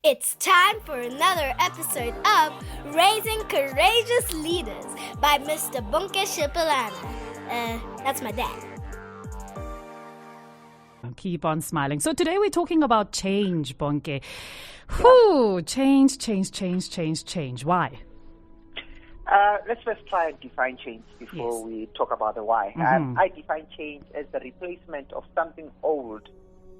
It's time for another episode of Raising Courageous Leaders by Mr. Bonke Shipalana. That's my dad. Keep on smiling. So today we're talking about change, Bonke. Whew, change. Why? Let's first try and define change before we talk about the why. I define change as the replacement of something old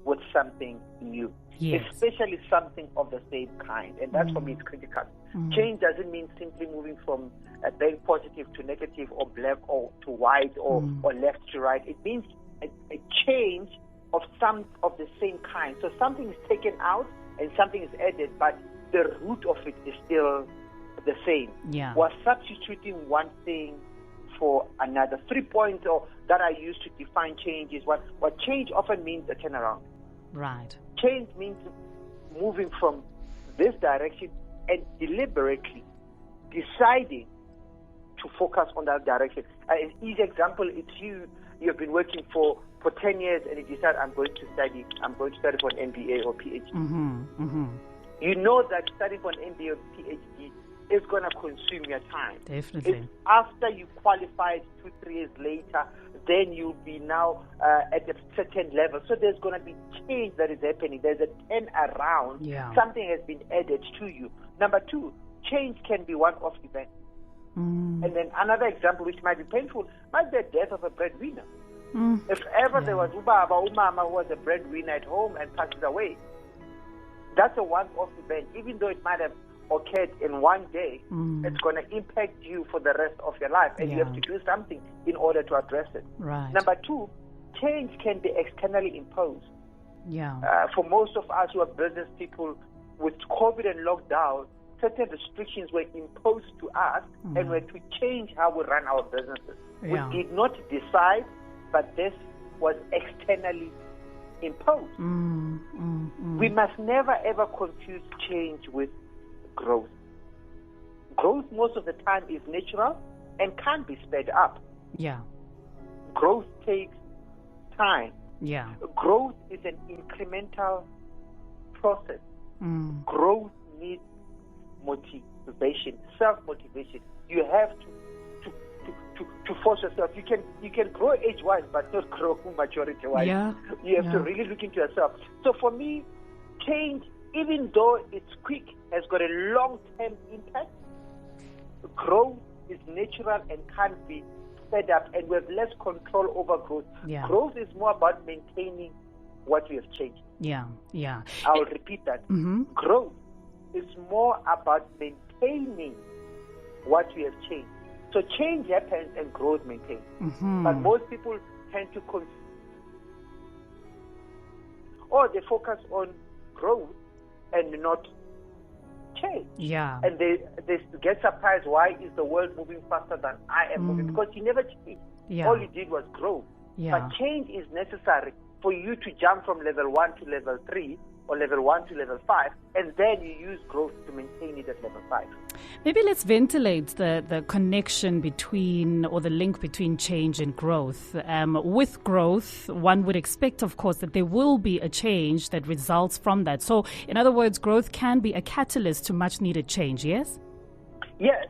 with something new. Yes. Especially something of the same kind. And that for me is critical. Change doesn't mean simply moving from being positive to negative or black or to white or left to right. It means a change of some of the same kind. So something is taken out and something is added, but the root of it is still the same. Yeah. We're substituting one thing for another. 3 points that I use to define change is what change often means a turnaround. Right. Change means moving from this direction and deliberately deciding to focus on that direction. An easy example is you've been working for 10 years and you decide I'm going to study for an MBA or PhD. You know that studying for an MBA or PhD is going to consume your time. Definitely. It's after you qualified 2-3 years later, then you'll be now at a certain level. So there's going to be change that is happening. There's a turn around. Yeah. Something has been added to you. Number 2, change can be one-off event. And then another example, which might be painful, might be the death of a breadwinner. If ever there was umama who was a breadwinner at home and passes away, that's a one-off event. Even though it might have occurred in one day, it's going to impact you for the rest of your life, and you have to do something in order to address it. Right. Number 2, change can be externally imposed. Yeah. For most of us who are business people, with COVID and lockdown, certain restrictions were imposed to us, and we had to change how we run our businesses. Yeah. We did not decide, but this was externally imposed. We must never ever confuse change with growth. Growth most of the time is natural and can't be sped up. Yeah. Growth takes time. Yeah. Growth is an incremental process. Growth needs motivation, self-motivation. You have to force yourself. You can grow age-wise, but not grow maturity-wise. Yeah. You have to really look into yourself. So for me, change, even though it's quick, has got a long-term impact. Growth is natural and can't be sped up, and we have less control over growth. Yeah. Growth is more about maintaining what we have changed. Yeah. I'll repeat that. Growth is more about maintaining what we have changed. So change happens and growth maintains. But most people tend to they focus on growth and not change. Yeah. And they get surprised, why is the world moving faster than I am moving? Because you never changed. Yeah. All you did was grow. Yeah. But change is necessary for you to jump from level 1 to level 3 or level 1 to level 5, and then you use growth to maintain it at level 5. Maybe let's ventilate the connection between, or the link between, change and growth. With growth, one would expect, of course, that there will be a change that results from that. So, in other words, growth can be a catalyst to much needed change, yes? Yes.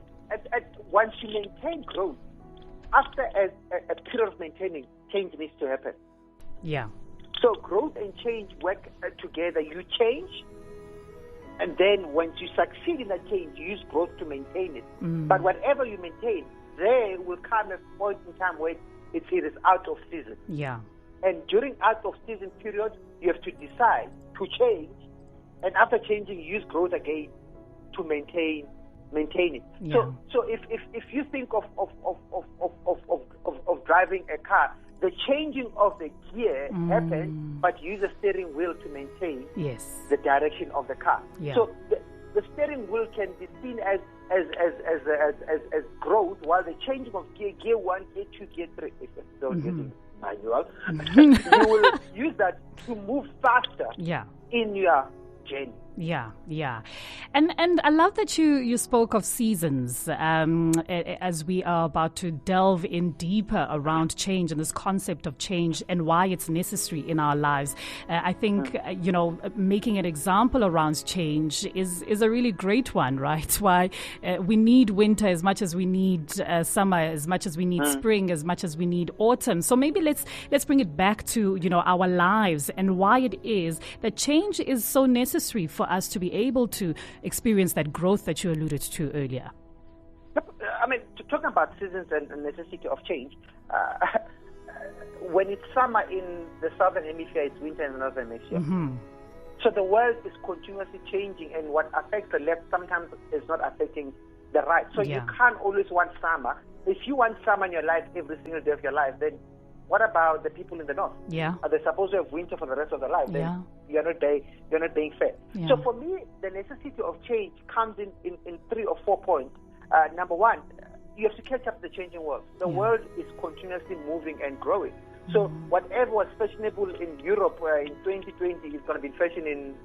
Once you maintain growth, after a period of maintaining, change needs to happen. Yeah. So growth and change work together. You change, and then once you succeed in that change, you use growth to maintain it. But whatever you maintain, there will come a point in time where it is out of season. Yeah. And during out of season period, you have to decide to change, and after changing, you use growth again to maintain it. Yeah. So if you think of driving a car, the changing of the gear happens, but you use the steering wheel to maintain the direction of the car. Yeah. So the steering wheel can be seen as growth, while the changing of gear 1, gear 2, gear 3, if it's still using manual, you will use that to move faster in your journey. Yeah, yeah. And I love that you spoke of seasons as we are about to delve in deeper around change and this concept of change and why it's necessary in our lives. I think, making an example around change is a really great one, right? Why we need winter as much as we need summer, as much as we need spring, as much as we need autumn. So maybe let's bring it back to, our lives and why it is that change is so necessary for us to be able to experience that growth that you alluded to earlier. I mean, talking about seasons and the necessity of change, when it's summer in the southern hemisphere, it's winter in the northern hemisphere. Mm-hmm. So the world is continuously changing, and what affects the left sometimes is not affecting the right. So you can't always want summer. If you want summer in your life every single day of your life, then what about the people in the north? Yeah. Are they supposed to have winter for the rest of their life? Then you're not being fair. Yeah. So for me, the necessity of change comes in 3 or 4 points. Number one, you have to catch up with the changing world. The world is continuously moving and growing. So whatever was fashionable in Europe in 2020 is going to be fashion in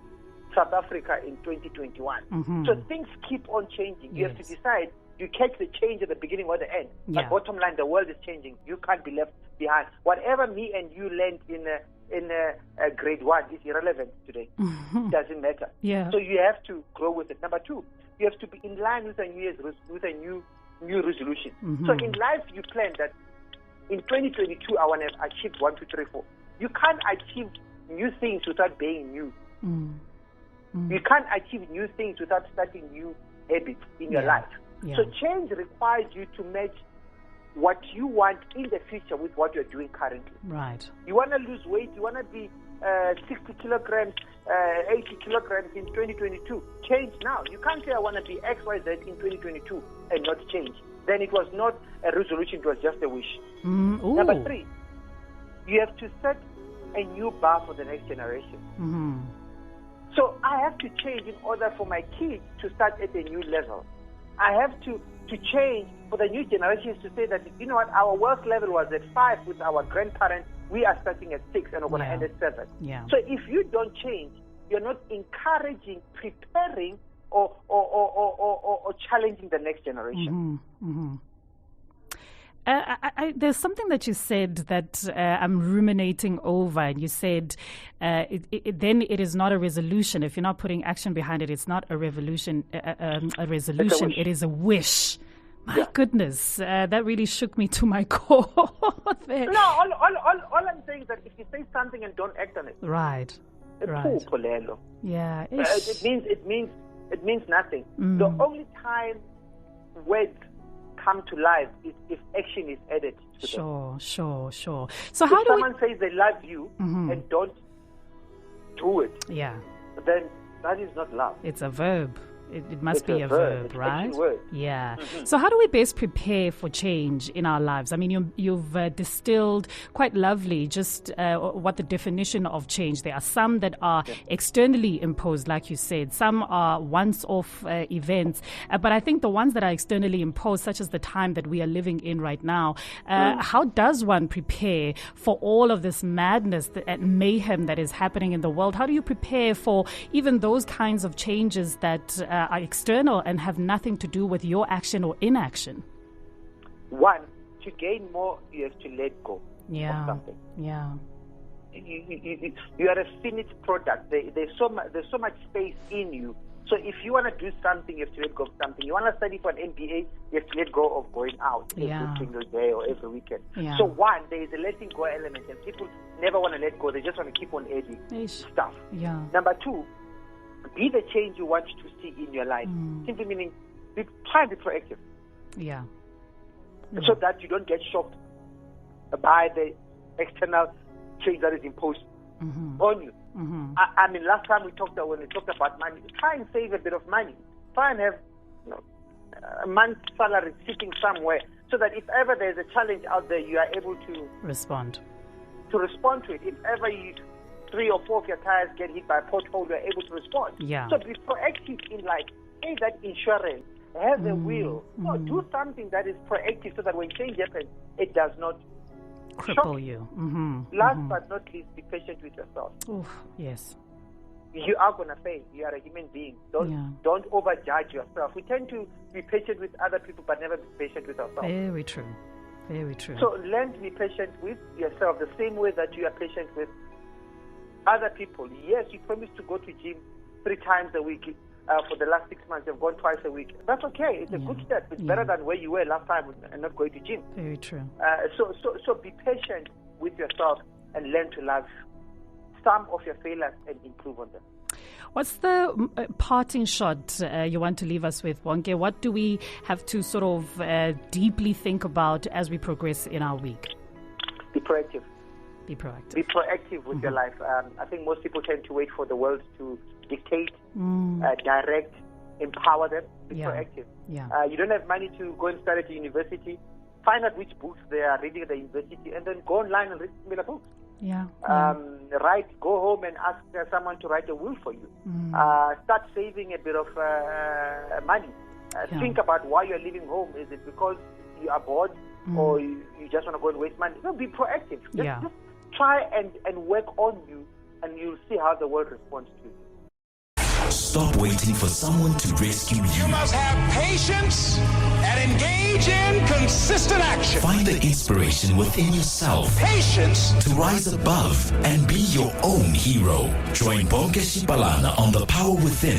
South Africa in 2021. Mm-hmm. So things keep on changing. You have to decide. You catch the change at the beginning or the end. But bottom line, the world is changing. You can't be left behind. Whatever me and you learned in grade 1 is irrelevant today. It doesn't matter. Yeah. So you have to grow with it. Number 2, you have to be in line with a new resolution. Mm-hmm. So in life, you plan that in 2022, I want to have achieved 1, 2, 3, 4. You can't achieve new things without being new. Mm-hmm. You can't achieve new things without starting new habits in your life. Yeah. So change requires you to match what you want in the future with what you're doing currently. Right. You want to lose weight, you want to be 60 kilograms, 80 kilograms in 2022. Change now. You can't say I want to be XYZ in 2022 and not change. Then it was not a resolution, it was just a wish. Number 3, you have to set a new bar for the next generation. Mm-hmm. So I have to change in order for my kids to start at a new level. I have to change for the new generations to say that, you know what, our work level was at 5 with our grandparents. We are starting at 6 and we're going to end at 7. Yeah. So if you don't change, you're not encouraging, preparing, or challenging the next generation. Mm-hmm. Mm-hmm. There's something that you said that I'm ruminating over, and you said then it is not a resolution. If you're not putting action behind it, it's not a revolution. A resolution. It is a wish. My goodness, that really shook me to my core. There. No, all I'm saying is that if you say something and don't act on it, right. Yeah, it means nothing. The only time words come to life is if action is added to them. Sure. So if how do someone says they love you and don't do it, then that is not love. It's a verb. It must be a verb, right? Yeah. Mm-hmm. So how do we best prepare for change in our lives? I mean, you've distilled quite lovely just what the definition of change. There are some that are externally imposed, like you said. Some are once-off events. But I think the ones that are externally imposed, such as the time that we are living in right now, how does one prepare for all of this madness and mayhem that is happening in the world? How do you prepare for even those kinds of changes that are external and have nothing to do with your action or inaction? One, to gain more, you have to let go of something. Yeah. You are a finished product. There's so much space in you. So if you want to do something, you have to let go of something. You want to study for an MBA, you have to let go of going out every single day or every weekend. Yeah. So one, there is a letting go element, and people never want to let go. They just want to keep on adding stuff. Yeah. Number 2, be the change you want to see in your life. Simply meaning, try and be proactive. Yeah. So that you don't get shocked by the external change that is imposed on you. I mean, last time when we talked about money, try and save a bit of money. Try and have a month's salary sitting somewhere so that if ever there's a challenge out there, you are able to respond to it. If ever 3 or 4 of your tires get hit by a pothole, you're able to respond. Yeah. So be proactive in life. Pay that insurance. Have a will. No, do something that is proactive so that when change happens, it does not cripple you. Last but not least, be patient with yourself. Oof, yes. you are going to fail. You are a human being. Don't overjudge yourself. We tend to be patient with other people, but never be patient with ourselves. Very true. Very true. So learn to be patient with yourself the same way that you are patient with other people. Yes, you promised to go to gym 3 times a week. For the last 6 months, you've gone twice a week. That's okay. It's a good step. It's better than where you were last time and not going to gym. Very true. So be patient with yourself and learn to love some of your failures and improve on them. What's the parting shot you want to leave us with, Bonke? What do we have to sort of deeply think about as we progress in our week? Be proactive. Be proactive. Be proactive with your life. I think most people tend to wait for the world to dictate, direct, empower them. Be proactive. You don't have money to go and study at university. Find out which books they are reading at the university and then go online and read similar books. Go home and ask someone to write a will for you. Start saving a bit of money. Think about why you're leaving home. Is it because you are bored or you just want to go and waste money? No, be proactive. Just try and work on you, and you'll see how the world responds to you. Stop waiting for someone to rescue you. You must have patience and engage in consistent action. Find the inspiration within yourself. Patience to rise above and be your own hero. Join Bonke Shipalana on The Power Within.